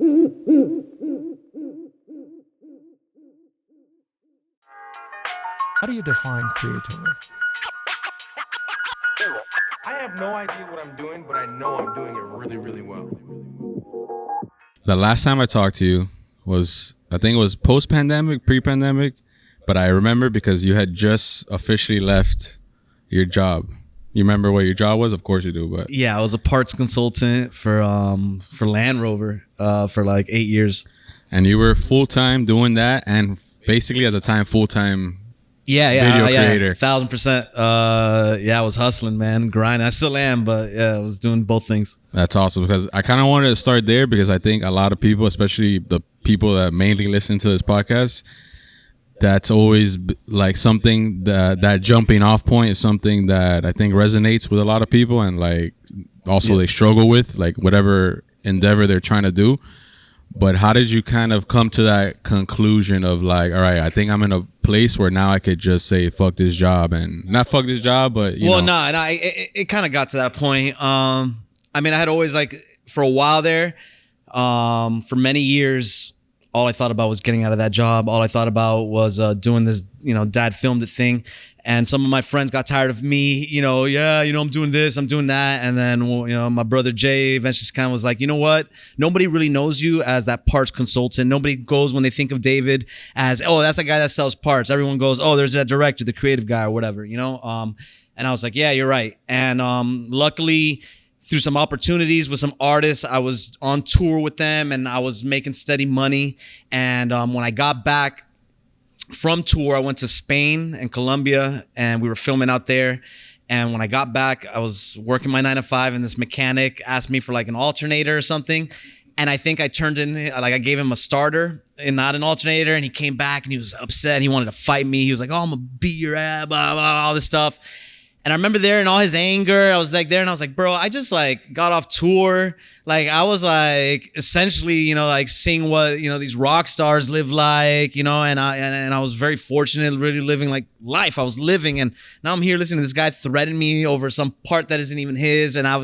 How do you define creativity? I have no idea what I'm doing, but I know I'm doing it really, really well. The last time I talked to you was, I think it was post-pandemic, pre-pandemic, but I remember because you had just officially left your job. You remember what your job was? Of course you do, but Yeah, I was a parts consultant for Land Rover for like 8 years. and you were full-time doing that, and basically at the time full-time Video creator. 1000%. I was hustling, man, grinding. I still am, but yeah, I was doing both things. That's awesome, because I kind of wanted to start there because I think a lot of people, especially the people that mainly listen to this podcast, that's always like something that jumping off point is something that I think resonates with a lot of people, and like also they struggle with like whatever endeavor they're trying to do. But how did you kind of come to that conclusion of like, all right, I think I'm in a place where now I could just say fuck this job, and not fuck this job, but it kind of got to that point. I mean, I had always, like, for a while there, for many years, all I thought about was getting out of that job. All I thought about was doing this, Dadfilmedit thing. And some of my friends got tired of me, I'm doing this, I'm doing that. And then, my brother Jay eventually kind of was like, you know what? Nobody really knows you as that parts consultant. Nobody goes when they think of David as, oh, that's the guy that sells parts. Everyone goes, oh, there's that director, the creative guy or whatever, And I was like, yeah, you're right. And luckily, through some opportunities with some artists, I was on tour with them and I was making steady money. And when I got back from tour, I went to Spain and Colombia and we were filming out there. And when I got back, I was working my 9 to 5 and this mechanic asked me for like an alternator or something. And I think I turned in, like I gave him a starter and not an alternator. And he came back and he was upset. He wanted to fight me. He was like, oh, I'm gonna beat your ass, blah, blah, all this stuff. And I remember there in all his anger, I was like there and I was like, bro, I just like got off tour. Like I was like essentially, like seeing what, these rock stars live like, and I was very fortunate, really living like life I was living. And now I'm here listening to this guy threaten me over some part that isn't even his. And I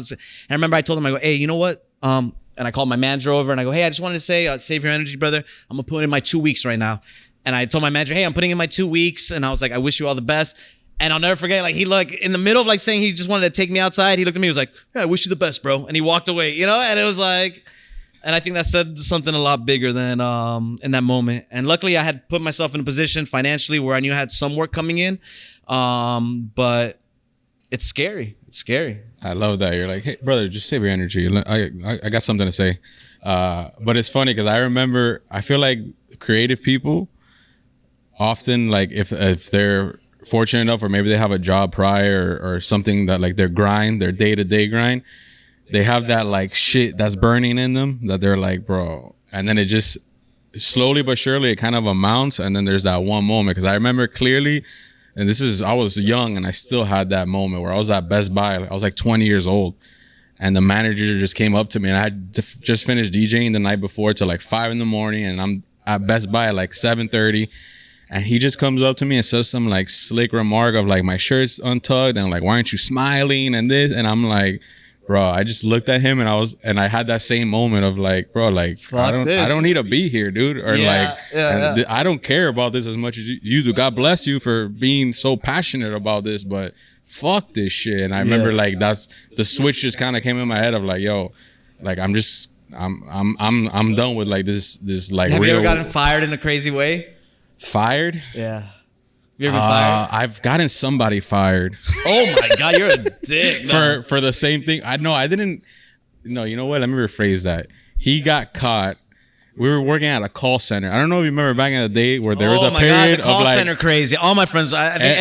remember I told him, I go, hey, you know what? And I called my manager over and I go, hey, I just wanted to say, save your energy, brother. I'm gonna put in my 2 weeks right now. And I told my manager, hey, I'm putting in my 2 weeks. And I was like, I wish you all the best. And I'll never forget, like, he, like, in the middle of, like, saying he just wanted to take me outside, he looked at me, he was like, yeah, I wish you the best, bro. And he walked away, And it was like, and I think that said something a lot bigger than in that moment. And luckily, I had put myself in a position financially where I knew I had some work coming in. But it's scary. It's scary. I love that. You're like, hey, brother, just save your energy. I got something to say. But it's funny because I remember, I feel like creative people often, like, if they're fortunate enough, or maybe they have a job prior or something that like their day-to-day grind, they have that like shit that's burning in them that they're like, bro. And then it just slowly but surely it kind of amounts. And then there's that one moment, because I remember clearly, and I was young and I still had that moment where I was at Best Buy. I was like 20 years old. And the manager just came up to me and I had just finished DJing the night before till like 5 a.m. and I'm at Best Buy at like 7:30. And he just comes up to me and says some like slick remark of like, my shirt's untucked and like, why aren't you smiling and this? And I'm like, bro, I just looked at him and I had that same moment of like, bro, like, I don't need to be here, dude. Or I don't care about this as much as you do. God bless you for being so passionate about this, but fuck this shit. And I remember like that's the switch just kind of came in my head of like, yo, like I'm done with like this like. Have you ever gotten fired in a crazy way? Fired? Yeah. Have you ever been fired? I've gotten somebody fired. Oh my God, you're a dick. For the same thing. I didn't. No, you know what? Let me rephrase that. He got caught. We were working at a call center. I don't know if you remember back in the day where there was a period the call of like center crazy. All my friends, I think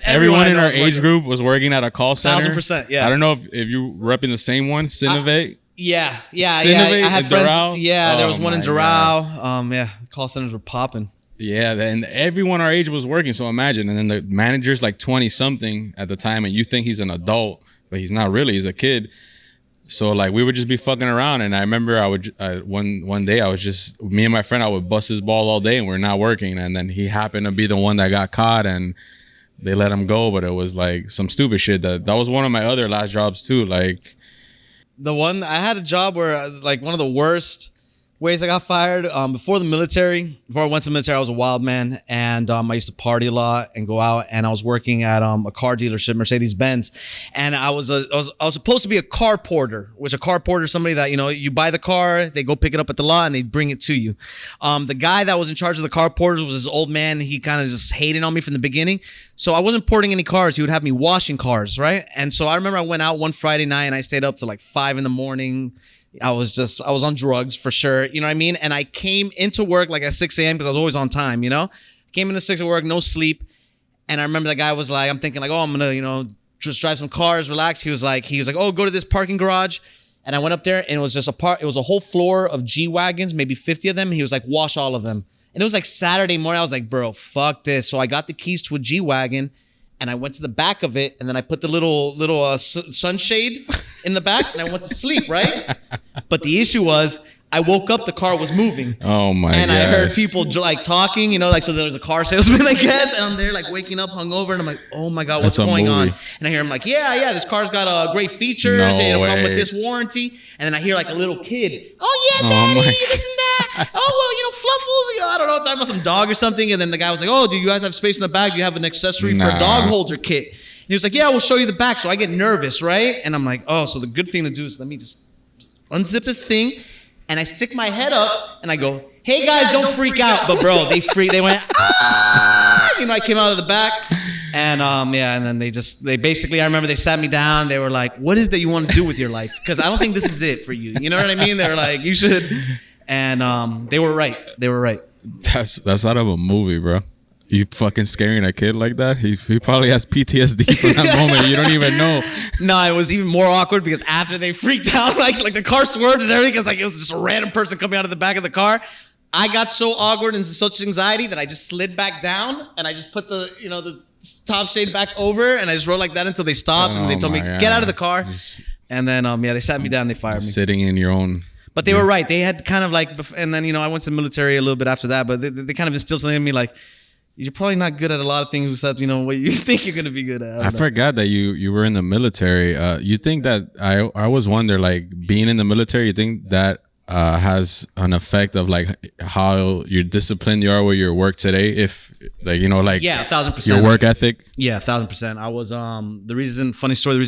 everyone in our age group was working at a call center. 1000%. Yeah. I don't know if you were repping the same one, Cinovate. Yeah. Cinovate I had in friends. Doral? Yeah, there was one in God. Doral. Call centers were popping. Yeah, and everyone our age was working, so imagine. And then the manager's like 20-something at the time, and you think he's an adult, but he's not really. He's a kid. So like we would just be fucking around, and I remember one day I was just, me and my friend, I would bust his ball all day, and we're not working. And then he happened to be the one that got caught, and they let him go. But it was like some stupid shit. That was one of my other last jobs too. Like I had a job where like one of the worst Ways I got fired. Before I went to the military, I was a wild man, and I used to party a lot and go out. And I was working at a car dealership, Mercedes Benz, and I was supposed to be a car porter. Which a car porter is somebody that you buy the car, they go pick it up at the lot, and they bring it to you. The guy that was in charge of the car porters was this old man. He kind of just hated on me from the beginning. So I wasn't porting any cars. He would have me washing cars, right? And so I remember I went out one Friday night and I stayed up till like 5 a.m. I was on drugs for sure. You know what I mean? And I came into work like at 6 a.m. because I was always on time, Came into 6 at work, no sleep. And I remember the guy was like, I'm thinking like, oh, I'm going to, just drive some cars, relax. He was like, oh, go to this parking garage. And I went up there and it was just it was a whole floor of G-Wagons, maybe 50 of them. He was like, wash all of them. And it was like Saturday morning. I was like, bro, fuck this. So I got the keys to a G-Wagon and I went to the back of it. And then I put the little sunshade in the back and I went to sleep, right? But the issue was I woke up, the car was moving. Oh my god! And I heard people like talking, so there was a car salesman, I guess, and I'm there like waking up hungover, and I'm like, oh my god, what's going on? And I hear him like, yeah, this car's got great features, and it'll come with this warranty. And then I hear like a little kid, oh yeah, daddy, this and that. Oh well, Fluffles, I don't know, talking about some dog or something. And then the guy was like, oh, do you guys have space in the back? Do you have an accessory for a dog holder kit? And he was like, yeah, we'll show you the back. So I get nervous, right? And I'm like, oh, so the good thing to do is let me just unzip this thing. And I stick my head up and I go, hey guys, don't freak out. But bro, they went, ah! I came out of the back. And and then they basically, I remember they sat me down. They were like, what is it that you want to do with your life? Because I don't think this is it for you. You know what I mean? They were like, you should. And they were right. They were right. That's out of a movie, bro. You fucking scaring a kid like that? He probably has PTSD from that moment. You don't even know. No, it was even more awkward because after they freaked out, like the car swerved and everything, because like it was just a random person coming out of the back of the car. I got so awkward and such anxiety that I just slid back down and I just put the top shade back over and I just rode like that until they stopped and they told me, get out of the car. And then they sat me down and they fired me. Sitting in your own. But they were right. They had kind of like, and then I went to the military a little bit after that, but they kind of instilled something in me like, you're probably not good at a lot of things except what you think you're gonna be good at. I forgot that you were in the military. You think that I always wonder, like, being in the military, you think that has an effect of like how you're disciplined you are with your work today? If like yeah, 1,000%. your work ethic. Yeah, 1,000%. I was the reason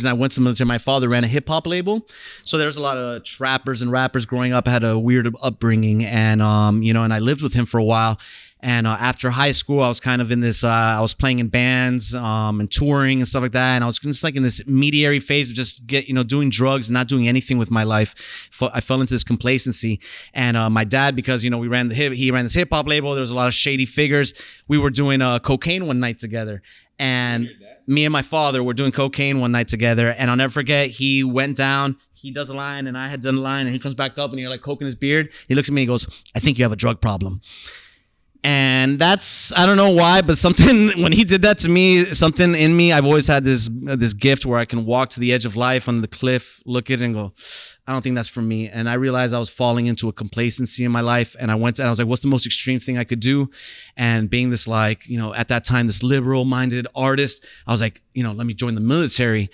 I went to the military, my father ran a hip hop label, so there's a lot of trappers and rappers growing up. I had a weird upbringing, and and I lived with him for a while. And after high school, I was kind of in this, I was playing in bands and touring and stuff like that. And I was just like in this mediary phase of just doing drugs and not doing anything with my life. I fell into this complacency. And my dad, because, he ran this hip hop label. There was a lot of shady figures. We were doing cocaine one night together. And me and my father were doing cocaine one night together. And I'll never forget, he went down. He does a line and I had done a line. And he comes back up and he had like coke in his beard. He looks at me and he goes, I think you have a drug problem. And that's, I don't know why, but something, when he did that to me, something in me, I've always had this gift where I can walk to the edge of life on the cliff, look at it and go, I don't think that's for me. And I realized I was falling into a complacency in my life. And I went to, and I was like, what's the most extreme thing I could do? And being this like, at that time, this liberal minded artist, I was like, let me join the military.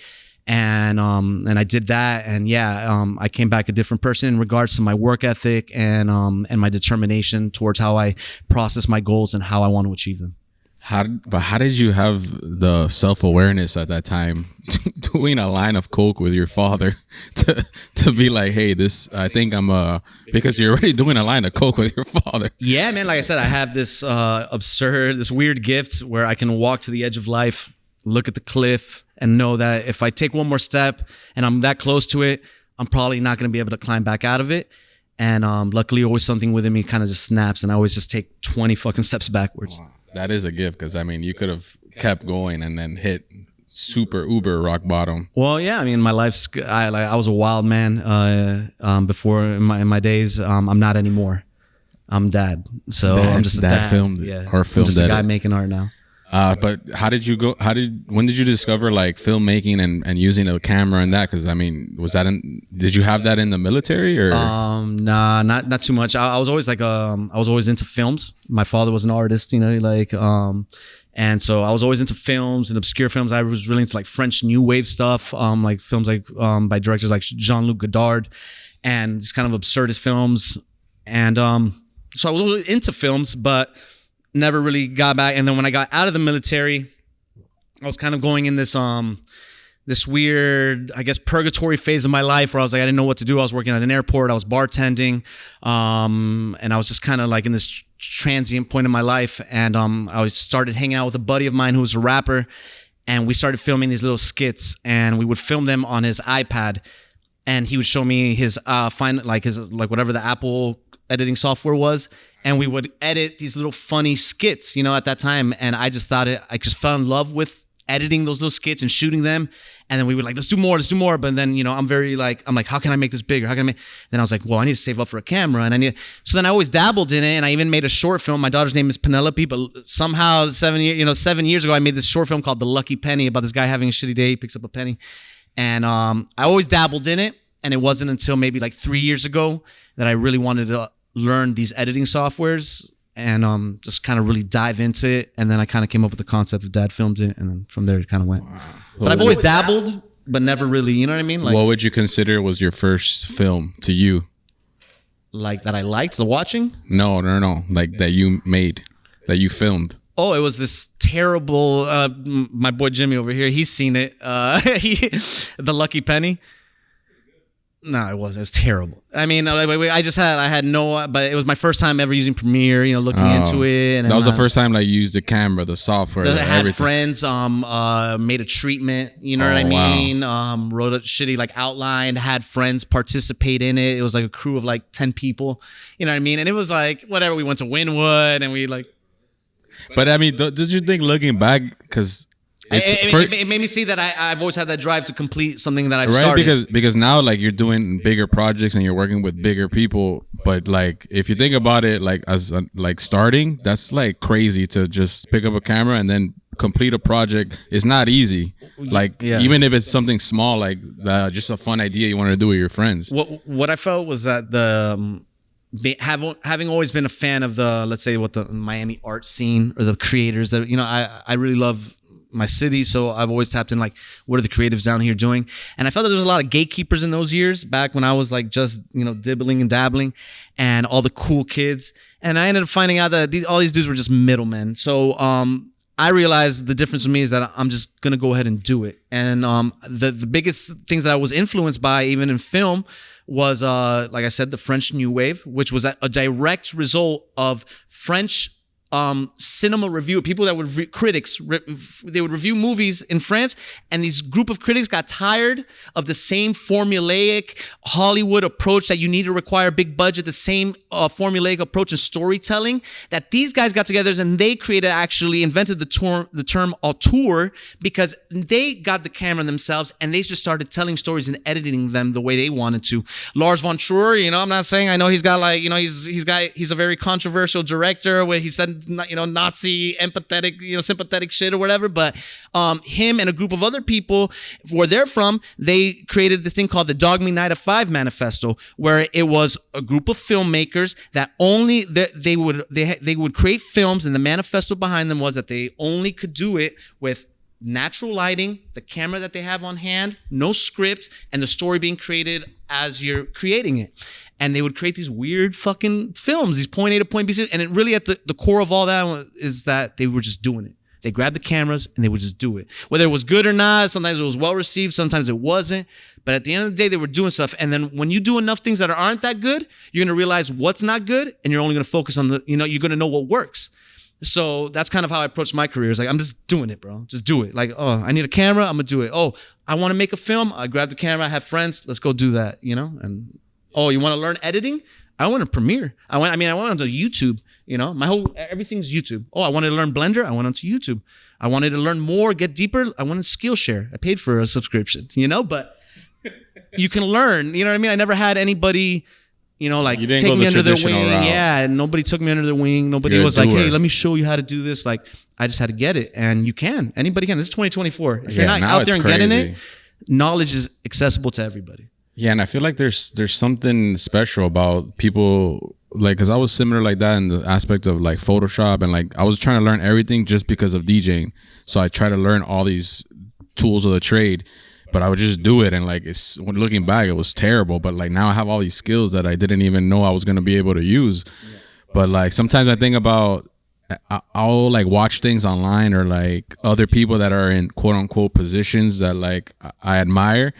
And I did that, and I came back a different person in regards to my work ethic and my determination towards how I process my goals and how I want to achieve them. How did you have the self-awareness at that time doing a line of coke with your father to be like, hey, I think I'm because you're already doing a line of coke with your father. Yeah, man. Like I said, I have this this weird gift where I can walk to the edge of life, look at the cliff, and know that if I take one more step and I'm that close to it, I'm probably not going to be able to climb back out of it. And luckily, always something within me kind of just snaps, and I always just take 20 fucking steps backwards. Wow. That is a gift, because I mean, you could have kept going and then hit super uber rock bottom. Well, yeah, I mean, my life's I was a wild man before in my days. I'm not anymore. I'm dad, so I'm just a dad. Filmed or filmed. I'm just a guy making art now. But when did you discover like filmmaking and using a camera and that? Because I mean, did you have that in the military or? Nah, not too much. I was always like, I was always into films. My father was an artist, and so I was always into films and obscure films. I was really into like French New Wave stuff, like films like by directors like Jean-Luc Godard, and just kind of absurdist films. And so I was really into films, but never really got back. And then when I got out of the military, I was kind of going in this weird, I guess, purgatory phase of my life where I was like, I didn't know what to do. I was working at an airport. I was bartending. And I was just kind of like in this transient point in my life. And I started hanging out with a buddy of mine who was a rapper. And we started filming these little skits. And we would film them on his iPad. And he would show me his, whatever the Apple editing software was. And we would edit these little funny skits, at that time. And I just thought I just fell in love with editing those little skits and shooting them. And then we would like, let's do more. But then, I'm like, how can I make this bigger? Then I was like, well, I need to save up for a camera. So then I always dabbled in it. And I even made a short film. My daughter's name is Penelope, but somehow 7 years ago, I made this short film called The Lucky Penny about this guy having a shitty day. He picks up a penny. And I always dabbled in it. And it wasn't until maybe like 3 years ago that I really wanted to learn these editing softwares and just kind of really dive into it. And then I kind of came up with the concept of Dadfilmedit, and then from there it kind of went. Wow. But I've always dabbled, but never really, you know what I mean? Like, what would you consider was your first film to you? Like that I liked the watching? No. Like that you made, that you filmed. Oh, it was this terrible, my boy Jimmy over here, he's seen it. The Lucky Penny. No, it wasn't. It was terrible. I mean, but it was my first time ever using Premiere, looking into it. And that was the first time I used the camera, the software. I had everything. friends, made a treatment, you know what I mean? Wow. Wrote a shitty outline, had friends participate in it. It was like a crew of 10 people, you know what I mean? And it was like, whatever, we went to Wynwood and we But I mean, did you think looking back, because it made me see that I've always had that drive to complete something that I've started. Because now you're doing bigger projects and you're working with bigger people. But if you think about it, as starting, that's crazy to just pick up a camera and then complete a project. It's not easy. Even if it's something small, just a fun idea you want to do with your friends. What I felt was that having always been a fan of the Miami art scene or the creators that I really love my city, so I've always tapped in what are the creatives down here doing. And I felt that there was a lot of gatekeepers in those years back when I was just dibbling and dabbling, and all the cool kids. And I ended up finding out that all these dudes were just middlemen. So I realized the difference with me is that I'm just gonna go ahead and do it. And the biggest things that I was influenced by, even in film, was like I said, the French New Wave, which was a direct result of French cinema review, people that would critics, they would review movies in France, and these group of critics got tired of the same formulaic Hollywood approach that you need to require big budget, the same formulaic approach in storytelling, that these guys got together and they invented the term auteur, because they got the camera themselves and they just started telling stories and editing them the way they wanted to. Lars von Trier, I'm not saying, I know he's got he's a very controversial director where he said Nazi empathetic, sympathetic shit or whatever, but him and a group of other people, where they're from, they created this thing called the Dog Me Night of Five Manifesto, where it was a group of filmmakers that only they would create films, and the manifesto behind them was that they only could do it with natural lighting, the camera that they have on hand, no script, and the story being created as you're creating it. And they would create these weird fucking films, these point A to point B. And it really, at the core of all that, is that they were just doing it. They grabbed the cameras and they would just do it. Whether it was good or not, sometimes it was well received, sometimes it wasn't. But at the end of the day, they were doing stuff. And then when you do enough things that aren't that good, you're going to realize what's not good, and you're only going to focus on you're going to know what works. So that's kind of how I approached my career. It's I'm just doing it, bro. Just do it. I need a camera, I'm going to do it. Oh, I want to make a film. I grab the camera, I have friends, let's go do that, And oh, you want to learn editing? I want to Premiere. I went onto YouTube, everything's YouTube. Oh, I wanted to learn Blender. I went onto YouTube. I wanted to learn more, get deeper. I wanted Skillshare. I paid for a subscription, but you can learn, you know what I mean? I never had anybody, take me under their wing. Route. Yeah. Nobody took me under their wing. Nobody was like, hey, let me show you how to do this. I just had to get it. And you can. Anybody can. This is 2024. If you're not out there and getting it, knowledge is accessible to everybody. Yeah, and I feel like there's something special about people, because I was similar like that in the aspect of Photoshop, and I was trying to learn everything just because of DJing. So I try to learn all these tools of the trade. but I would just do it. And like, it's when looking back, it was terrible. But like now I have all these skills that I didn't even know I was going to be able to use. But like sometimes I think about, I'll like watch things online or like other people that are in quote unquote positions that like I admire.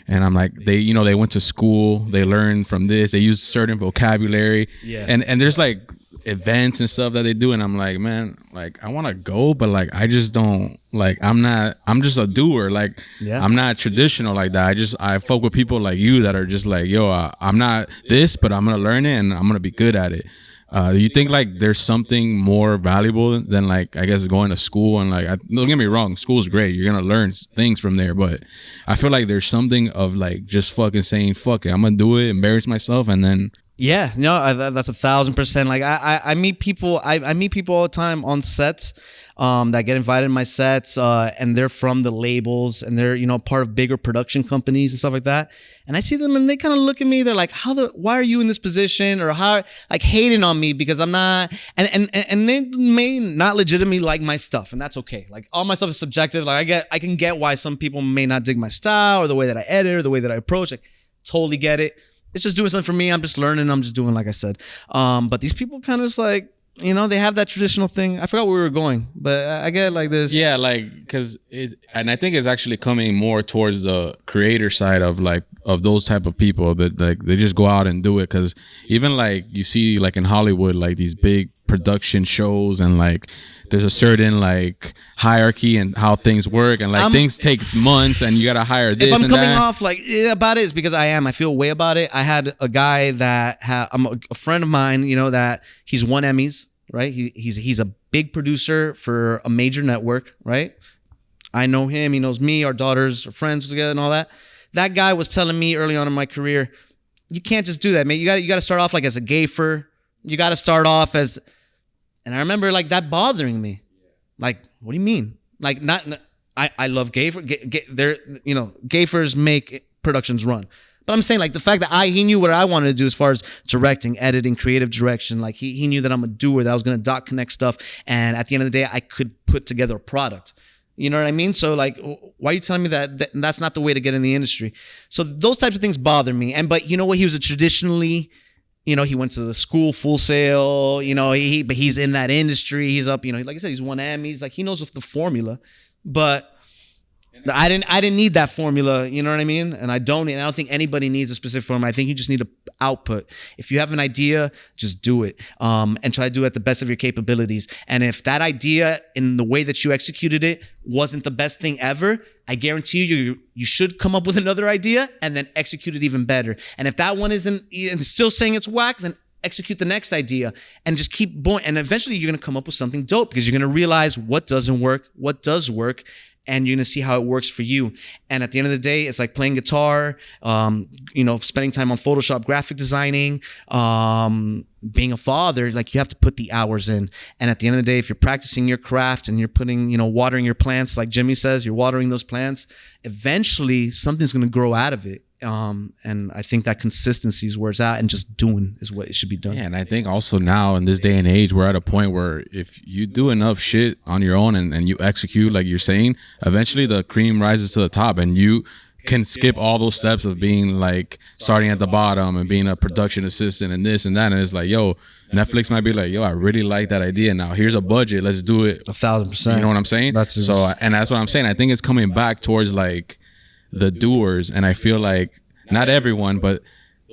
And I'm like, they went to school, they learned from this, they use certain vocabulary. Yeah. And there's like events and stuff that they do. And I'm like, man, like I want to go, but like, I just don't like, I'm just a doer. Like, I'm not traditional like that. I fuck with people like you that are just like, yo, I'm not this, but I'm going to learn it and I'm going to be good at it. Do you think like there's something more valuable than like, I guess, going to school? And like, don't get me wrong, school's great, you're gonna learn things from there, but I feel like there's something of like just fucking saying fuck it, I'm gonna do it, embarrass myself, and then yeah, no, that's 1,000%. Like I meet people, I meet people all the time on sets that get invited in my sets, and they're from the labels and they're, part of bigger production companies and stuff like that. And I see them and they kind of look at me, they're like, why are you in this position? Or how, like, hating on me because I'm not, and they may not legitimately like my stuff, and that's okay. Like, all my stuff is subjective. Like, I can get why some people may not dig my style or the way that I edit or the way that I approach. Like, totally get it. It's just doing something for me. I'm just learning. I'm just doing, like I said. But these people kind of just like, they have that traditional thing. I forgot where we were going, but I get like this. Yeah, like, and I think it's actually coming more towards the creator side of like, of those type of people that like, they just go out and do it. Cause even like you see like in Hollywood, like these big production shows and like, there's a certain like hierarchy and how things work, and like things takes months and you gotta hire this. If I'm coming off like about it, is because I feel way about it. I had a guy that I'm a friend of mine, that he's won Emmys, right? He's a big producer for a major network, right? I know him, he knows me, our daughters are friends together and all that. That guy was telling me early on in my career, you can't just do that, man. You got to start off like as a gaffer. You got to start off as. And I remember like that bothering me. Like, what do you mean? Like, I love gaffer. Gaffers make productions run. But I'm saying like the fact that he knew what I wanted to do as far as directing, editing, creative direction. Like he knew that I'm a doer, that I was going to dot connect stuff. And at the end of the day, I could put together a product. You know what I mean? So like, why are you telling me that that's not the way to get in the industry? So those types of things bother me. But you know what? He was a traditionally, he went to the school Full Sail, but he's in that industry. He's up, like I said, he's won Emmys. Like he knows the formula, but I didn't need that formula. You know what I mean? And I don't think anybody needs a specific formula. I think you just need an output. If you have an idea, just do it, and try to do it at the best of your capabilities. And if that idea in the way that you executed it wasn't the best thing ever, I guarantee you should come up with another idea and then execute it even better. And if that one isn't still saying it's whack, then execute the next idea and just keep going. And eventually you're going to come up with something dope because you're going to realize what doesn't work, what does work, and you're going to see how it works for you. And at the end of the day, it's like playing guitar, spending time on Photoshop, graphic designing, being a father. Like you have to put the hours in. And at the end of the day, if you're practicing your craft and you're putting, watering your plants, like Jimmy says, you're watering those plants, eventually something's going to grow out of it. And I think that consistency is where it's at, and just doing is what it should be done. Yeah, and I think also now in this day and age, we're at a point where if you do enough shit on your own and you execute like you're saying, eventually the cream rises to the top and you can skip all those steps of being like starting at the bottom and being a production assistant and this and that. And it's like, yo, Netflix might be like, yo, I really like that idea. Now here's a budget. Let's do it. 1,000%. You know what I'm saying? And that's what I'm saying. I think it's coming back towards like the doers, and I feel like not everyone, but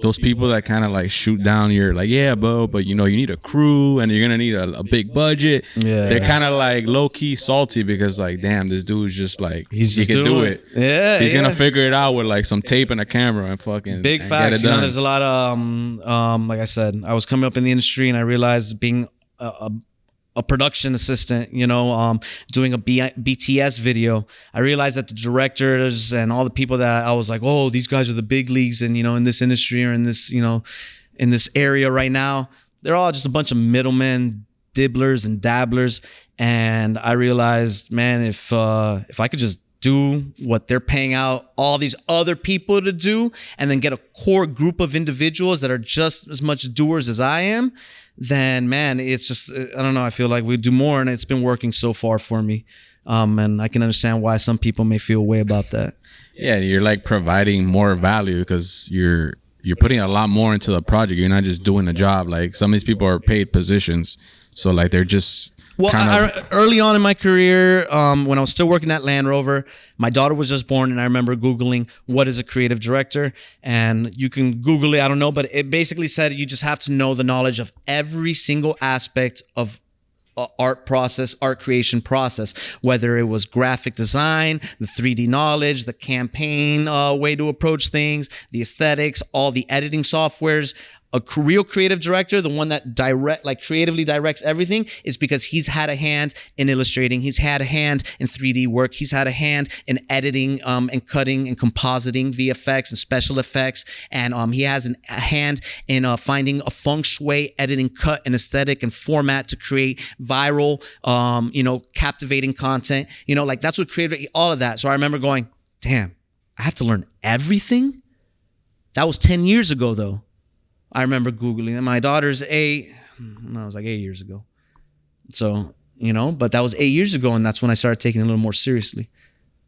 those people that kind of like shoot down your like, yeah, but you need a crew and you're gonna need a big budget. Yeah, they're kind of like low key salty because like, damn, this dude's just like he can do it. Yeah, he's gonna figure it out with like some tape and a camera and fucking big facts. There's a lot of like I said, I was coming up in the industry and I realized being a production assistant, doing a BTS video, I realized that the directors and all the people that I was like, oh, these guys are the big leagues, and in this industry or in this, in this area right now, they're all just a bunch of middlemen, dibblers and dabblers. And I realized, man, if I could just do what they're paying out all these other people to do, and then get a core group of individuals that are just as much doers as I am, then man, it's just, I don't know, I feel like we do more, and it's been working so far for me. And I can understand why some people may feel a way about that. Yeah, you're like providing more value because you're putting a lot more into the project. You're not just doing a job. Like some of these people are paid positions, so like they're just early on in my career, when I was still working at Land Rover, my daughter was just born, and I remember Googling what is a creative director, and you can Google it. I don't know, but it basically said you just have to know the knowledge of every single aspect of art creation process, whether it was graphic design, the 3D knowledge, the campaign way to approach things, the aesthetics, all the editing softwares. A real creative director, the one that creatively directs everything, is because he's had a hand in illustrating. He's had a hand in 3D work. He's had a hand in editing and cutting and compositing VFX and special effects. And he has a hand in finding a feng shui editing cut and aesthetic and format to create viral, captivating content. Like that's what creative, all of that. So I remember going, damn, I have to learn everything? That was 10 years ago though. I remember Googling, and my daughter's it was like 8 years ago. So, but that was 8 years ago, and that's when I started taking it a little more seriously.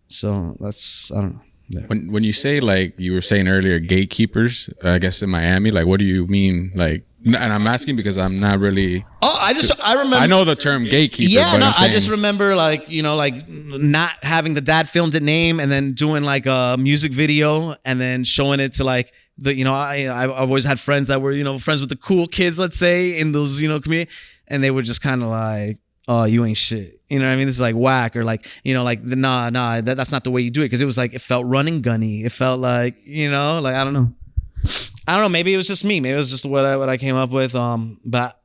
So that's, I don't know. Yeah. When you say, like you were saying earlier, gatekeepers, I guess in Miami, like what do you mean? Like, and I'm asking because I'm not really. Oh, I remember. I know the term gatekeeper. Yeah, no, I just remember like not having the Dadfilmedit name and then doing like a music video and then showing it to like I've always had friends that were friends with the cool kids, let's say, in those community, and they were just kind of like, oh, you ain't shit. You know what I mean? This is like whack, or like, nah, that's not the way you do it. Cause it was like, it felt running gunny. It felt like, like, I don't know. Maybe it was just me. Maybe it was just what I came up with. But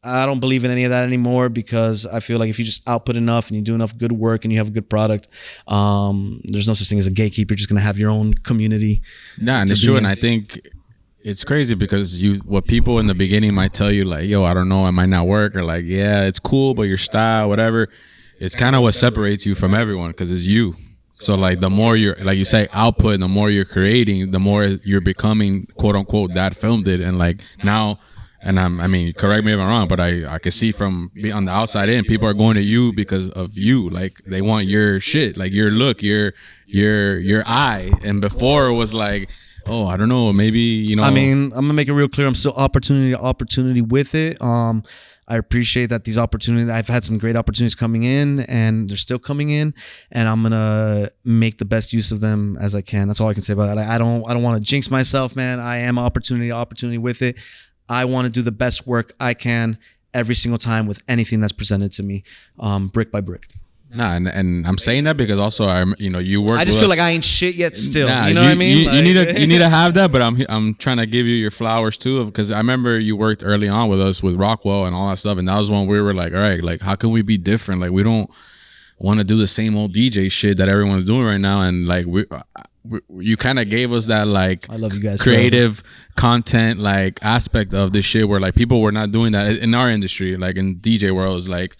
I don't believe in any of that anymore because I feel like if you just output enough and you do enough good work and you have a good product, there's no such thing as a gatekeeper. You're just going to have your own community. Nah, and it's true. And I think it's crazy because what people in the beginning might tell you like, yo, I don't know, it might not work, or like, yeah, it's cool, but your style, whatever, it's kind of what separates you from everyone because it's you. So like the more you're, like you say, output, the more you're creating, the more you're becoming quote unquote Dadfilmedit. And like now, and I mean, correct me if I'm wrong, but I can see from on the outside in, people are going to you because of you. Like they want your shit, like your look, your eye. And before it was like, oh, I don't know, maybe, I mean, I'm gonna make it real clear. I'm still opportunity with it. I appreciate that these opportunities, I've had some great opportunities coming in and they're still coming in, and I'm going to make the best use of them as I can. That's all I can say about that. Like, I don't want to jinx myself, man. I am opportunity with it. I want to do the best work I can every single time with anything that's presented to me, brick by brick. Nah, and I'm saying that because also you work. I just with feel us. like I ain't shit yet still. Nah, you know what I mean? You need to have that, but I'm trying to give you your flowers too, because I remember you worked early on with us with Rockwell and all that stuff, and that was when we were like, all right, like how can we be different? Like we don't want to do the same old DJ shit that everyone's doing right now, and like you kind of gave us that like I love you guys creative content like aspect of this shit where like people were not doing that in our industry, like in DJ world. It's like,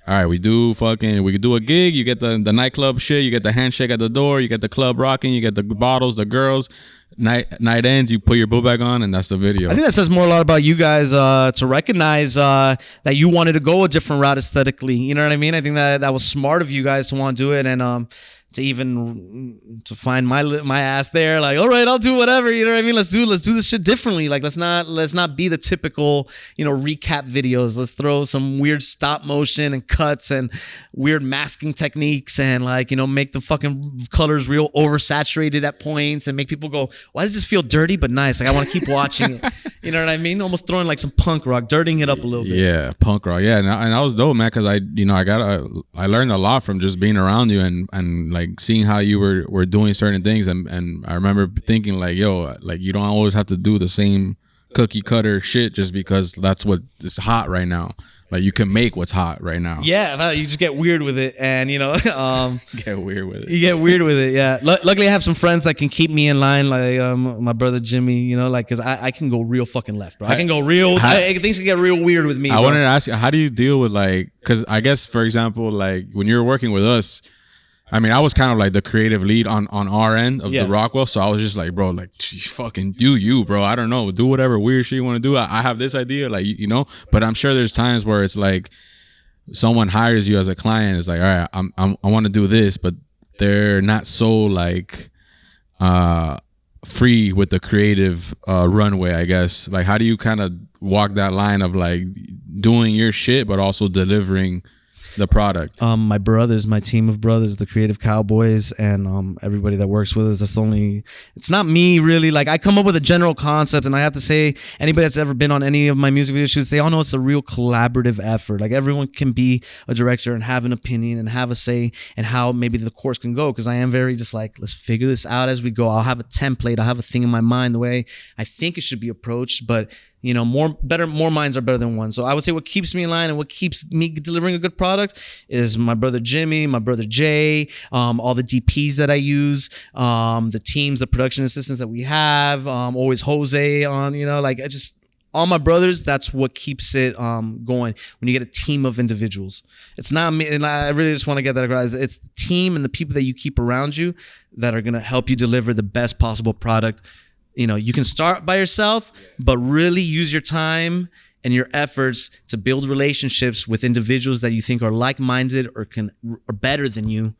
all right, we could do a gig, you get the nightclub shit, you get the handshake at the door, you get the club rocking, you get the bottles, the girls, night ends, you put your boot back on, and that's the video. I think that says a lot about you guys to recognize that you wanted to go a different route aesthetically. You know what I mean? I think that was smart of you guys to want to do it, and to find my ass there, like, all right, I'll do whatever, you know what I mean? Let's do this shit differently. Like, let's not be the typical, recap videos. Let's throw some weird stop motion and cuts and weird masking techniques and like, make the fucking colors real oversaturated at points and make people go, why does this feel dirty but nice? Like, I want to keep watching it. You know what I mean? Almost throwing like some punk rock, dirtying it up a little bit. Yeah, punk rock. Yeah, and that was dope, man, because I learned a lot from just being around you and like seeing how you were doing certain things, and I remember thinking like, yo, like you don't always have to do the same cookie cutter shit just because that's what is hot right now. Like you can make what's hot right now. Yeah, no, you just get weird with it, and get weird with it. You get weird with it. Yeah. Luckily, I have some friends that can keep me in line, like my brother Jimmy. Like because I can go real fucking left, bro. I can go real. Things can get real weird with me. I wanted to ask you, how do you deal with like? Because I guess, for example, like when you're working with us, I mean, I was kind of like the creative lead on our end of the Rockwell. So I was just like, bro, like, fucking do you, bro. I don't know. Do whatever weird shit you want to do. I have this idea, like, but I'm sure there's times where it's like someone hires you as a client. It's like, all right, I want to do this, but they're not so like, free with the creative runway, I guess? Like, how do you kind of walk that line of like doing your shit but also delivering the product? My brothers, my team of brothers, the creative cowboys, and everybody that works with us. It's not me really. Like, I come up with a general concept, and I have to say, anybody that's ever been on any of my music video shoots, they all know it's a real collaborative effort. Like, everyone can be a director and have an opinion and have a say in how maybe the course can go. Because I am very just like, let's figure this out as we go. I'll have a template. I'll have a thing in my mind the way I think it should be approached, but you know, more minds are better than one. So I would say what keeps me in line and what keeps me delivering a good product is my brother Jimmy, my brother Jay, all the DPs that I use, the teams, the production assistants that we have, always Jose on, you know, like all my brothers. That's what keeps it going when you get a team of individuals. It's not me, and I really just want to get that across. It's the team and the people that you keep around you that are going to help you deliver the best possible product. You know, you can start by yourself, but really use your time and your efforts to build relationships with individuals that you think are like-minded or are better than you,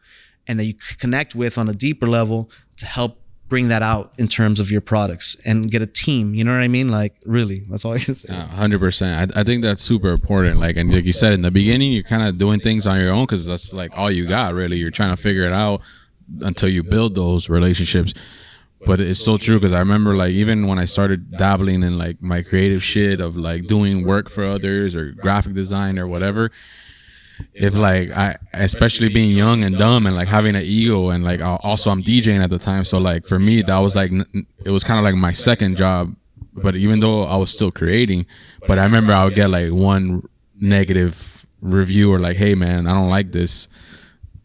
and that you connect with on a deeper level to help bring that out in terms of your products and get a team. You know what I mean? Like, really, that's all I can say. 100%. I think that's super important. Like, and like you said in the beginning, you're kind of doing things on your own because that's like all you got, really. You're trying to figure it out until you build those relationships. But it's so true because I remember like even when I started dabbling in like my creative shit of like doing work for others or graphic design or whatever, if like especially being young and dumb and like having an ego and like also I'm DJing at the time, so like for me that was like it was kind of like my second job. But even though I was still creating, but I remember I would get like one negative review or like, hey man, I don't like this.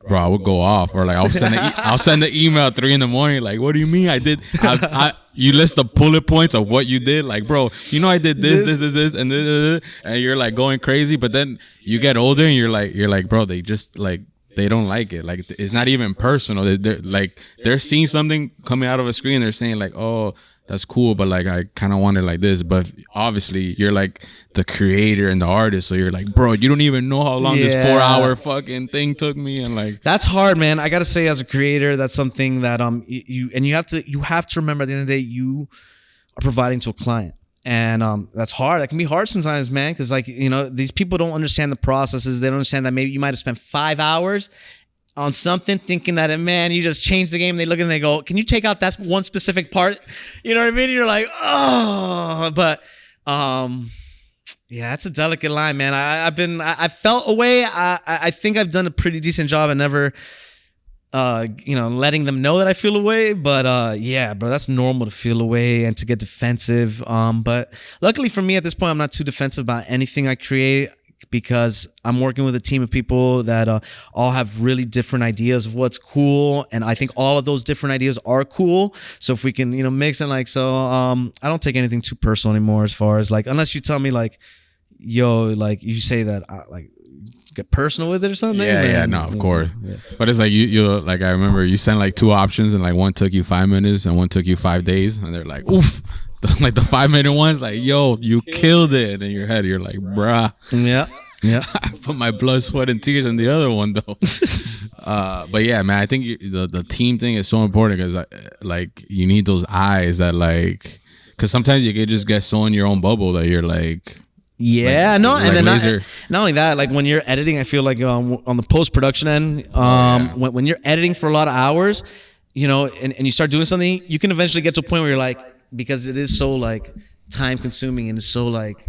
Bro, I would go off, or like I'll send an email at 3 a.m. Like, what do you mean I did? You list the bullet points of what you did. Like, bro, you know I did this, and this, and you're like going crazy. But then you get older and you're like, bro, they just like they don't like it. Like it's not even personal. They're seeing something coming out of a screen. They're saying like, oh, that's cool, but like I kind of want it like this. But obviously you're like the creator and the artist, so you're like, bro, you don't even know how long this 4-hour fucking thing took me. And like that's hard, man. I gotta say, as a creator, that's something that you have to remember at the end of the day, you are providing to a client. And that's hard. That can be hard sometimes, man, because like, you know, these people don't understand the processes. They don't understand that maybe you might have spent 5 hours on something thinking that, man, you just changed the game. They look and they go, can you take out that one specific part? You know what I mean? You're like, oh, but yeah, that's a delicate line, man. I felt away. I think I've done a pretty decent job at never, letting them know that I feel away. But yeah, bro, that's normal to feel away and to get defensive. But luckily for me at this point, I'm not too defensive about anything I create, because I'm working with a team of people that all have really different ideas of what's cool, and I think all of those different ideas are cool. So if we can, mix and like, so I don't take anything too personal anymore, as far as like, unless you tell me like, yo, like you say that like get personal with it or something. Yeah, no, of course. Yeah. But it's like you like I remember you sent like 2 options, and like one took you 5 minutes and one took you 5 days, and they're like, oof. Like the 5-minute one's like, yo, you killed it. And in your head, you're like, bruh. Yeah. I put my blood, sweat, and tears in the other one though. But yeah, man, I think the team thing is so important, because like you need those eyes that like, because sometimes you can just get so in your own bubble that you're like. Yeah, like, no, like and then not only that, like when you're editing, I feel like on the post-production end, when you're editing for a lot of hours, and you start doing something, you can eventually get to a point where you're like, because it is so like time consuming and it's so like,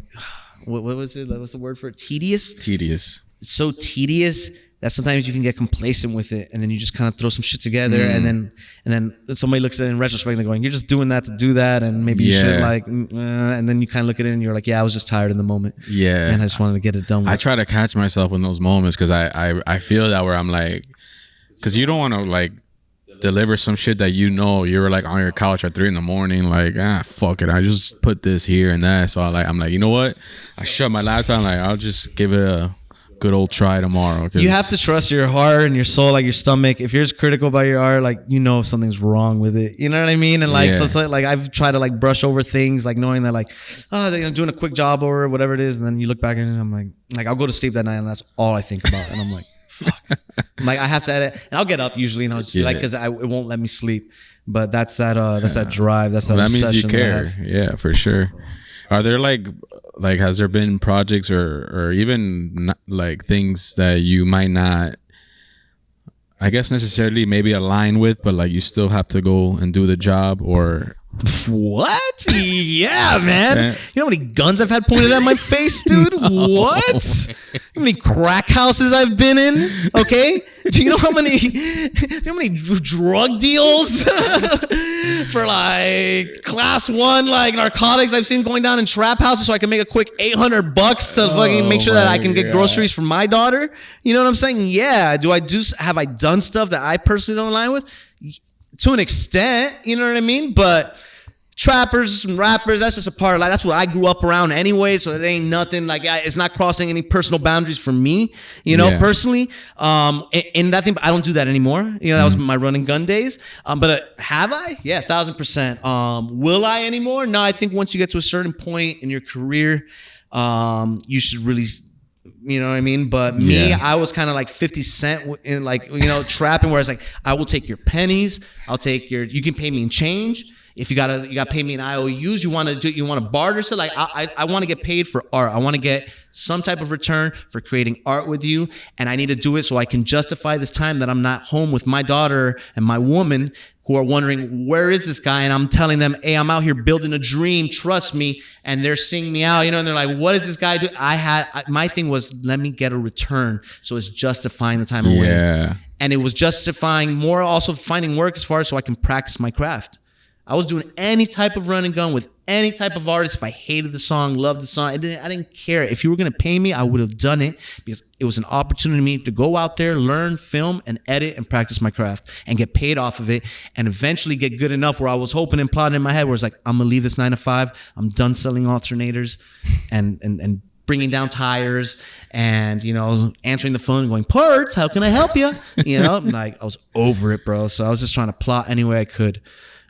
what was it? What's the word for it? Tedious? Tedious. It's so tedious that sometimes you can get complacent with it, and then you just kind of throw some shit together, and then somebody looks at it in retrospect and they're going, you're just doing that to do that, and maybe you should like, and then you kind of look at it and you're like, yeah, I was just tired in the moment. Yeah. And I just wanted to get it done with. I try to catch myself in those moments, because I feel that where I'm like, because you don't want to like deliver some shit that you were like on your couch at 3 a.m, like, fuck it, I just put this here and that. So I'm like, you know what? I shut my laptop, like I'll just give it a good old try tomorrow. You have to trust your heart and your soul, like your stomach. If you're just critical about your art, like if something's wrong with it. You know what I mean? And like, so it's like I've tried to like brush over things, like knowing that like, oh, they're doing a quick job or whatever it is, and then you look back and I'm like I'll go to sleep that night and that's all I think about, and I'm like, fuck. Like I have to edit, and I'll get up usually, and I'll just be like, because it won't let me sleep. But that's that drive. That's that That means you obsession that I care. have. Yeah, for sure. Are there like has there been projects or even like things that you might not, I guess, necessarily maybe align with, but like you still have to go and do the job? Or What? Yeah, man. You know how many guns I've had pointed at my face, dude? What? How many crack houses I've been in? Okay. Do you know how many drug deals for like class 1 like narcotics I've seen going down in trap houses so I can make a quick $800 to fucking make sure that I can get groceries for my daughter? You know what I'm saying? Yeah. Have I done stuff that I personally don't align with? To an extent, you know what I mean? But trappers and rappers, that's just a part of life. That's what I grew up around anyway, so it ain't nothing like it's not crossing any personal boundaries for me, you know, personally. In that thing, but I don't do that anymore. You know, that was my run and gun days. But have I? Yeah, 1,000%. Will I anymore? No, I think once you get to a certain point in your career, you should really, you know what I mean? But me, I was kind of like 50 Cent in like, you know, trapping, where it's like, I will take your pennies. I'll take you can pay me in change. If you gotta pay me in IOUs, you want to barter. So like, I want to get paid for art. I want to get some type of return for creating art with you. And I need to do it so I can justify this time that I'm not home with my daughter and my woman, who are wondering, where is this guy? And I'm telling them, hey, I'm out here building a dream. Trust me. And they're seeing me out, you know, and they're like, what does this guy do? My thing was, let me get a return. So it's justifying the time away. Yeah. And it was justifying more, also finding work as far as so I can practice my craft. I was doing any type of run and gun with any type of artist. If I hated the song, loved the song, I didn't care. If you were going to pay me, I would have done it, because it was an opportunity for me to go out there, learn, film, and edit and practice my craft and get paid off of it, and eventually get good enough where I was hoping and plotting in my head where it's like, I'm going to leave this 9 to 5. I'm done selling alternators and bringing down tires and, you know, answering the phone and going, parts, how can I help you? You know, like I was over it, bro. So I was just trying to plot any way I could.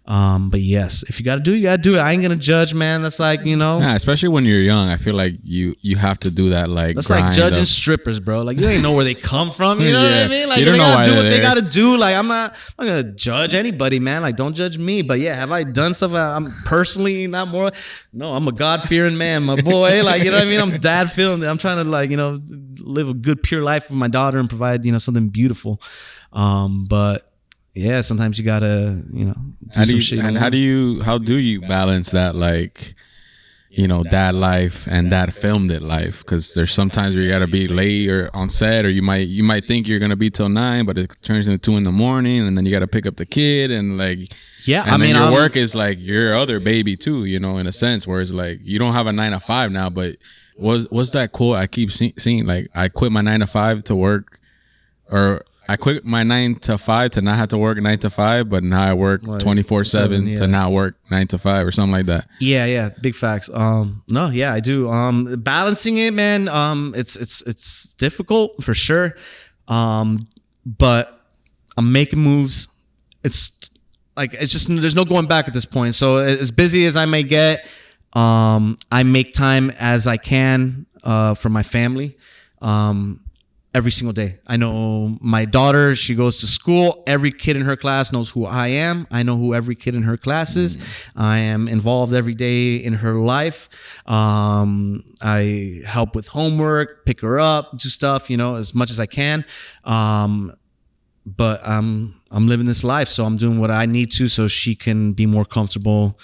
But yes, if you gotta do it, you gotta do it. I ain't gonna judge, man. That's like, you know, especially when you're young. I feel like you have to do that. Like, that's like judging strippers, bro. Like, you ain't know where they come from. You know what I mean? Like, you don't they know gotta why do what they're they there. gotta do. Like, I'm not gonna judge anybody, man. Like, don't judge me. But yeah, have I done stuff I'm personally not more? No, I'm a God-fearing man, my boy. Like, you know what I mean? I'm Dadfilmedit. I'm trying to, like, you know, live a good, pure life with my daughter and provide, you know, something beautiful. But yeah, sometimes you gotta, you know, do some shit. And how do you balance that, like, you know, dad life and Dadfilmedit life? Because there's sometimes where you gotta be late or on set, or you might think you're gonna be till 9, but it turns into 2 a.m, and then you gotta pick up the kid, and like, yeah, and I mean, your work is like your other baby too, you know, in a sense, where it's like you don't have a 9 to 5 now, but what's that quote I keep seeing? Like, I quit my 9 to 5 to work, or I quit my 9 to 5 to not have to work 9 to 5, but now I work 24/7 to not work 9 to 5 or something like that. Yeah, big facts. No, yeah, I do. Balancing it, man. It's difficult for sure. But I'm making moves. It's like, it's just, there's no going back at this point. So as busy as I may get, I make time as I can for my family. Every single day. I know my daughter, she goes to school. Every kid in her class knows who I am. I know who every kid in her class is. I am involved every day in her life. I help with homework, pick her up, do stuff, you know, as much as I can. But I'm living this life, so I'm doing what I need to so she can be more comfortable.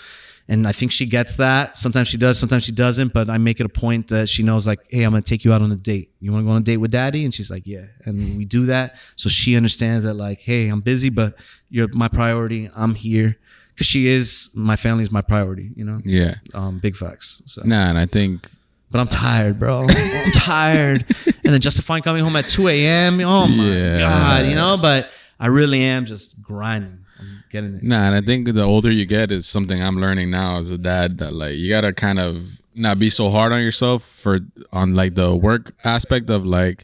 And I think she gets that. Sometimes she does, sometimes she doesn't. But I make it a point that she knows, like, hey, I'm going to take you out on a date. You want to go on a date with daddy? And she's like, yeah. And we do that. So she understands that, like, hey, I'm busy, but you're my priority. I'm here. Because my family is my priority, you know? Yeah. Big facts. So. Nah, and I think... But I'm tired, bro. I'm tired. And then justifying coming home at 2 a.m. Oh, my God, you know? But I really am just grinding. Getting it. Nah, and I think the older you get is something I'm learning now as a dad, that like you gotta kind of not be so hard on yourself on like the work aspect of like,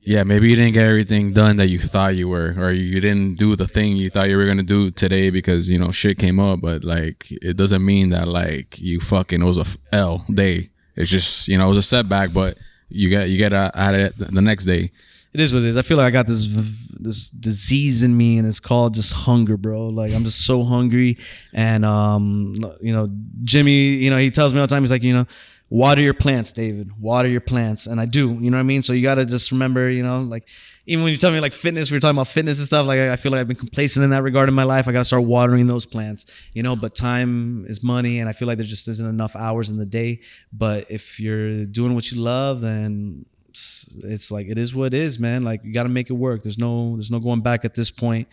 yeah, maybe you didn't get everything done that you thought you were, or you didn't do the thing you thought you were gonna do today because, you know, shit came up, but like it doesn't mean that like you fucking, it was a L day. It's just, you know, it was a setback, but you get at it the next day. It is what it is. I feel like I got this disease in me, and it's called just hunger, bro. Like I'm just so hungry, and Jimmy, he tells me all the time. He's like, water your plants, David. Water your plants, and I do. You know what I mean? So you got to just remember, like even when you tell me like fitness, we were talking about fitness and stuff. Like I feel like I've been complacent in that regard in my life. I got to start watering those plants, But time is money, and I feel like there just isn't enough hours in the day. But if you're doing what you love, then it's like it is what it is, man. Like you got to make it work. There's no going back at this point.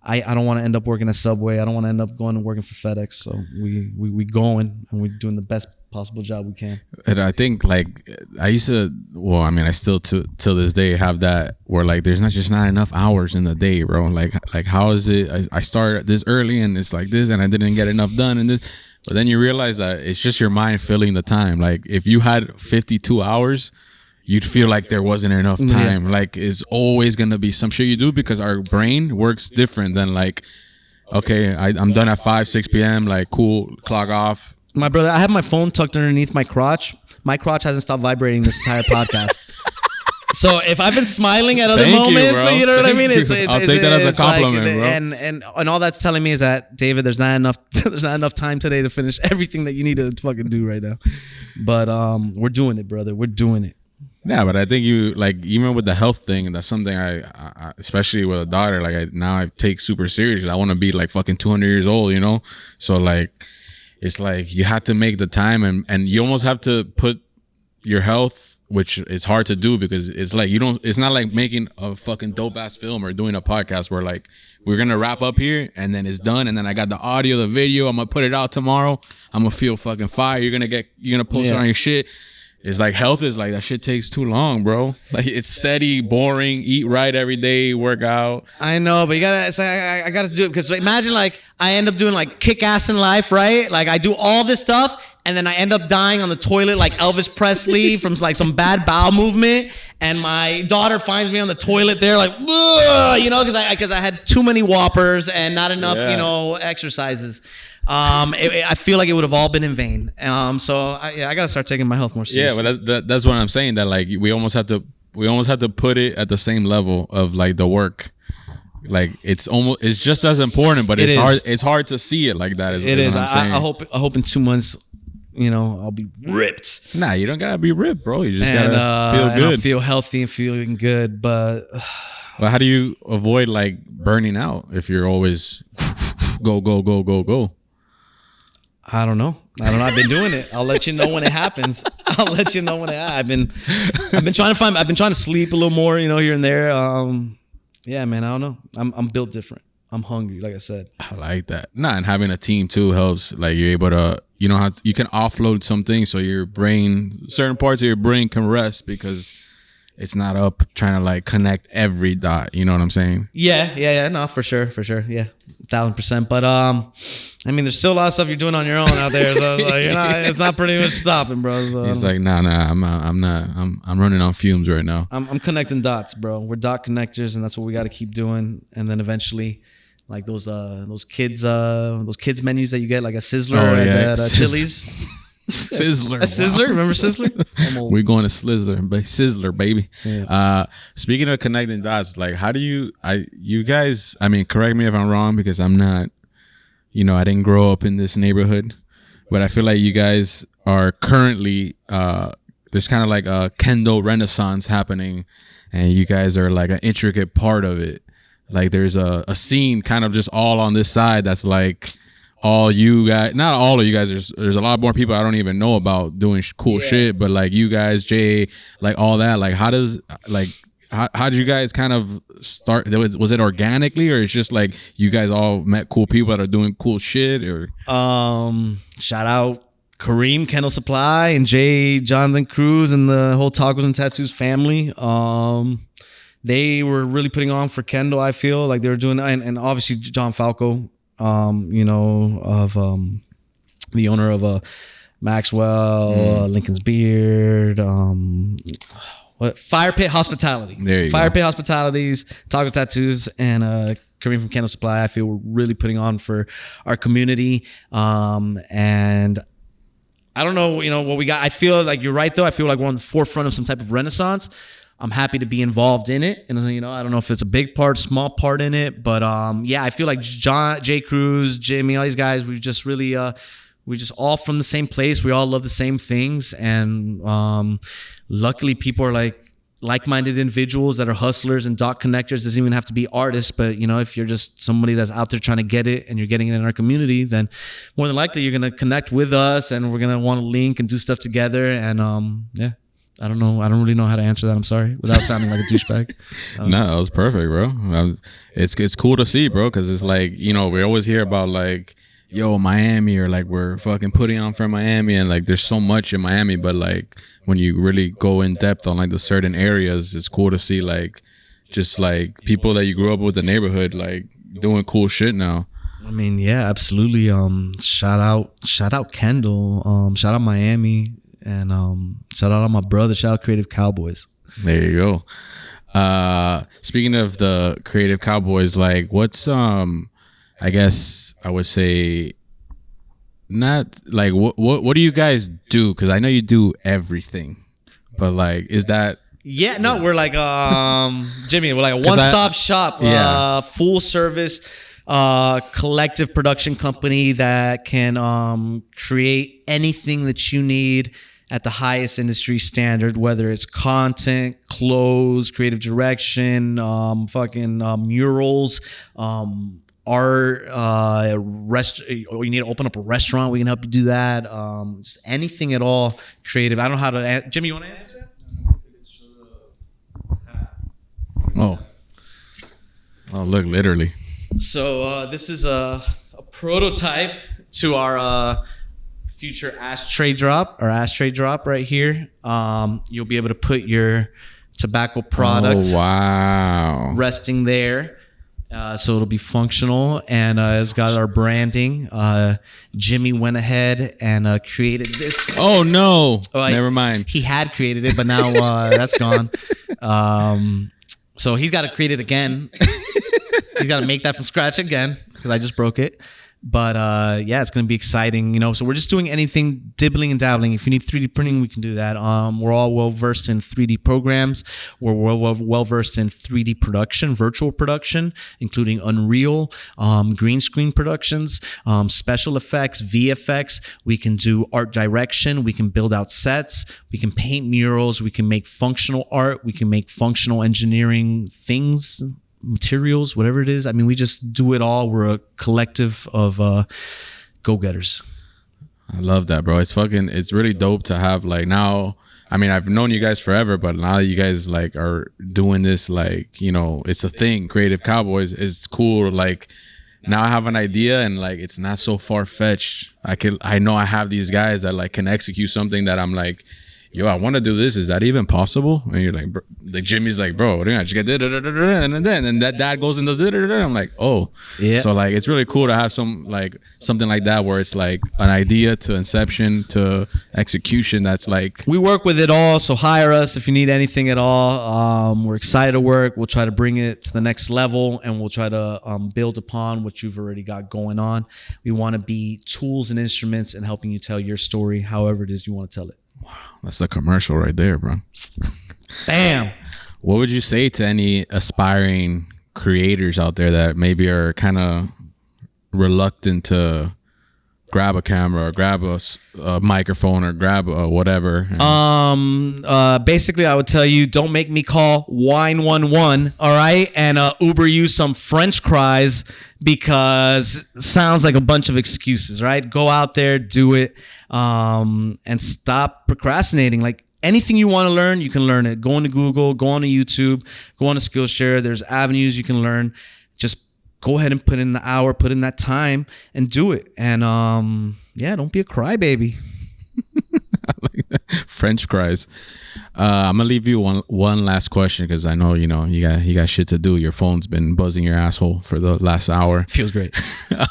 I don't want to end up working at Subway. I don't want to end up going and working for FedEx. So we going, and we're doing the best possible job we can. And I think like I used to, I still till this day have that where like there's not enough hours in the day, bro. Like how is it? I started this early and it's like this, and I didn't get enough done and this. But then you realize that it's just your mind filling the time. Like if you had 52 hours, you'd feel like there wasn't enough time. Yeah. Like it's always going to be some shit you do because our brain works different than like, okay, I'm done at 5, 6 p.m. Like cool, clock off. My brother, I have my phone tucked underneath my crotch. My crotch hasn't stopped vibrating this entire podcast. So if I've been smiling at other moments, you know what I mean? I'll take that as a compliment, like, bro. And all that's telling me is that, David, there's not enough time today to finish everything that you need to fucking do right now. But we're doing it, brother. We're doing it. Yeah, but I think you like even with the health thing, that's something I especially with a daughter, like I take super serious. I want to be like fucking 200 years old, So like, it's like you have to make the time, and you almost have to put your health, which is hard to do because it's like it's not like making a fucking dope ass film or doing a podcast where like we're gonna wrap up here and then it's done and then I got the audio, the video, I'm gonna put it out tomorrow. I'm gonna feel fucking fire. You're gonna post it on your shit. It's like health is like that shit takes too long, bro. Like it's steady, boring, eat right every day, work out. I know, but you gotta, it's like, I gotta do it because imagine like I end up doing like kick ass in life, right? Like I do all this stuff and then I end up dying on the toilet like Elvis Presley from like some bad bowel movement. And my daughter finds me on the toilet there like, because I had too many Whoppers and not enough, exercises. I feel like it would have all been in vain. So I gotta start taking my health more seriously. Yeah, but that's what I'm saying. That like we almost have to put it at the same level of like the work. Like it's just as important, but it's hard to see it like that. It is. I hope in 2 months, I'll be ripped. Nah, you don't gotta be ripped, bro. You just gotta feel good, I'll feel healthy and feeling good. But well, how do you avoid like burning out if you're always go? I don't know. I've been doing it. I'll let you know when it happens. I've been trying to sleep a little more, here and there. Yeah, man. I don't know. I'm built different. I'm hungry, like I said. I like that. Nah, and having a team too helps. Like you're able to, you can offload some things so your brain, certain parts of your brain can rest because it's not up trying to like connect every dot. You know what I'm saying? Yeah. No, for sure. Yeah, 1,000%. But there's still a lot of stuff you're doing on your own out there. So it's not pretty much stopping, bro. So, he's like, nah, I'm not. I'm running on fumes right now. I'm connecting dots, bro. We're dot connectors, and that's what we got to keep doing. And then eventually, like those kids menus that you get, like a Sizzler at Chili's. Sizzler. A Sizzler? Remember Sizzler? We're going to Sizzler, baby. Yeah. Speaking of connecting dots, like how do you guys, correct me if I'm wrong because I'm not, I didn't grow up in this neighborhood, but I feel like you guys are currently, there's kind of like a Kendall renaissance happening and you guys are like an intricate part of it. Like there's a scene kind of just all on this side that's like, all you guys, not all of you guys, there's a lot more people I don't even know about doing cool shit, but like you guys, Jay, like all that, like how did you guys kind of start? Was it organically or it's just like you guys all met cool people that are doing cool shit or? Shout out Kareem, Kendall Supply, and Jay, Jonathan Cruz, and the whole Tacos and Tattoos family. They were really putting on for Kendall, I feel like they were doing, and obviously John Falco, of the owner of Maxwell, Lincoln's Beard, Fire Pit Hospitality. There you Fire go. Pit Hospitalities, Tacos Tattoos, and Kareem from Kendall Supply. I feel we're really putting on for our community. And I don't know, what we got. I feel like you're right though. I feel like we're on the forefront of some type of renaissance. I'm happy to be involved in it. And, you know, I don't know if it's a big part, small part in it, but yeah, I feel like Jay Cruz, Jimmy, all these guys, we just really, we're just all from the same place. We all love the same things. And luckily people are like-minded individuals that are hustlers and dot connectors. Doesn't even have to be artists, but you know, if you're just somebody that's out there trying to get it and you're getting it in our community, then more than likely you're going to connect with us and we're going to want to link and do stuff together. And yeah, I don't know. I don't really know how to answer that. I'm sorry, without sounding like a douchebag. No, that was perfect, bro. It's cool to see, bro, because it's like, you know, we always hear about like, yo, Miami, or like we're fucking putting on for Miami, and like there's so much in Miami, but like when you really go in depth on like the certain areas, it's cool to see like just like people that you grew up with the neighborhood like doing cool shit now. I mean, yeah, absolutely. Shout out Kendall, shout out Miami, and shout out all my brother, shout out Creative Cowboys. There you go. Speaking of the Creative Cowboys, like what's I guess I would say not like what do you guys do? Because I know you do everything, but like is that? Yeah, no, we're like Jimmy, we're like a one-stop shop, full service collective production company that can create anything that you need at the highest industry standard, whether it's content, clothes, creative direction, murals, art, or you need to open up a restaurant, we can help you do that. Just anything at all creative. I don't know how to, Jimmy, you want to answer that? Oh, look, literally. So this is a prototype to our future ashtray drop right here. You'll be able to put your tobacco product resting there. So it'll be functional, and it's got our branding. Jimmy went ahead and created this. Oh no! Never mind. He had created it, but now that's gone. So he's got to create it again. He's got to make that from scratch again because I just broke it. But yeah, it's going to be exciting, you know. So we're just doing anything, dibbling and dabbling. If you need 3D printing, we can do that. We're all well versed in 3D programs. We're well versed in 3D production, virtual production, including Unreal, green screen productions, special effects, VFX. We can do art direction. We can build out sets. We can paint murals. We can make functional art. We can make functional engineering things, materials, whatever it is. I mean, we just do it all. We're a collective of go-getters. I love that, bro. It's really dope to have like now. I mean, I've known you guys forever, but now that you guys like are doing this, like, you know, it's a thing. Creative Cowboys is cool. Like now I have an idea and like it's not so far-fetched. I know I have these guys that like can execute something that I'm like, yo, I want to do this. Is that even possible? And you're like, bro, like Jimmy's like, bro, what do you just get and that dad goes and does it. I'm like, oh, yeah. So like, it's really cool to have something like that where it's like an idea to inception to execution. That's like, we work with it all. So hire us if you need anything at all. We're excited to work. We'll try to bring it to the next level, and we'll try to build upon what you've already got going on. We want to be tools and instruments in helping you tell your story, however it is you want to tell it. Wow, that's the commercial right there, bro. Bam. What would you say to any aspiring creators out there that maybe are kind of reluctant to grab a camera or grab a microphone or grab a whatever? Basically, I would tell you, don't make me call Wine11, all right, and Uber you some French fries, because it sounds like a bunch of excuses, right? Go out there, do it, and stop procrastinating. Like anything you want to learn, you can learn it. Go into Google, go on to YouTube, go on to Skillshare. There's avenues you can learn. Just go ahead and put in the hour, put in that time, and do it. And yeah, don't be a crybaby. I like that. French fries. I'm gonna leave you one last question, because I know you got shit to do. Your phone's been buzzing your asshole for the last hour. Feels great.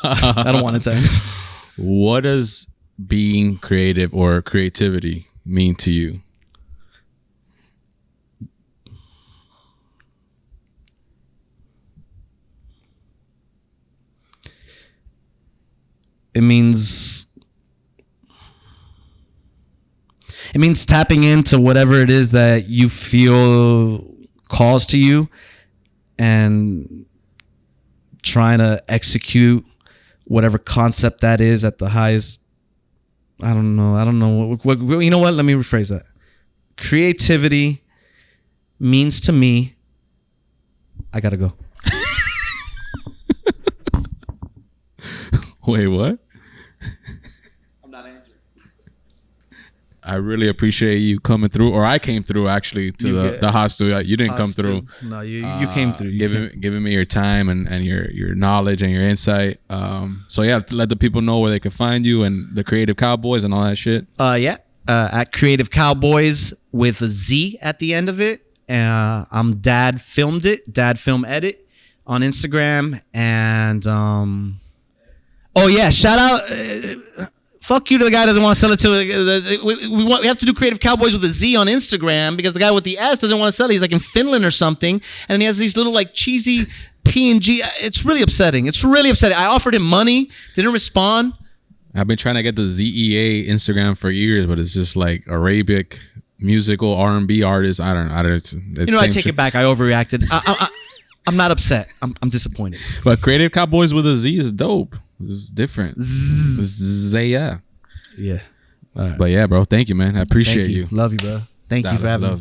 I don't want it to. What does being creative or creativity mean to you? It means It means tapping into whatever it is that you feel calls to you and trying to execute whatever concept that is at the highest. I don't know. What you know what? Let me rephrase that. Creativity means to me, I gotta go. Wait, what? I'm not answering. I really appreciate you coming through, or I came through actually to the hostel. You didn't come through. No, you came through. Giving me your time and your knowledge and your insight. So yeah, to let the people know where they can find you and the Creative Cowboys and all that shit. At Creative Cowboys with a Z at the end of it. I'm Dadfilmedit, Dadfilmedit on Instagram, and shout out. Fuck you to the guy who doesn't want to sell it to. We have to do Creative Cowboys with a Z on Instagram because the guy with the S doesn't want to sell it. He's like in Finland or something, and then he has these little like cheesy PNG. It's really upsetting. I offered him money, didn't respond. I've been trying to get the ZEA Instagram for years, but it's just like Arabic musical R&B artist. I don't. It's I take it back. I overreacted. I'm not upset. I'm disappointed. But Creative Cowboys with a Z is dope. It's different. Zaya. Yeah. All right. But yeah, bro. Thank you, man. I appreciate you. Love you, bro. Thank you for having me.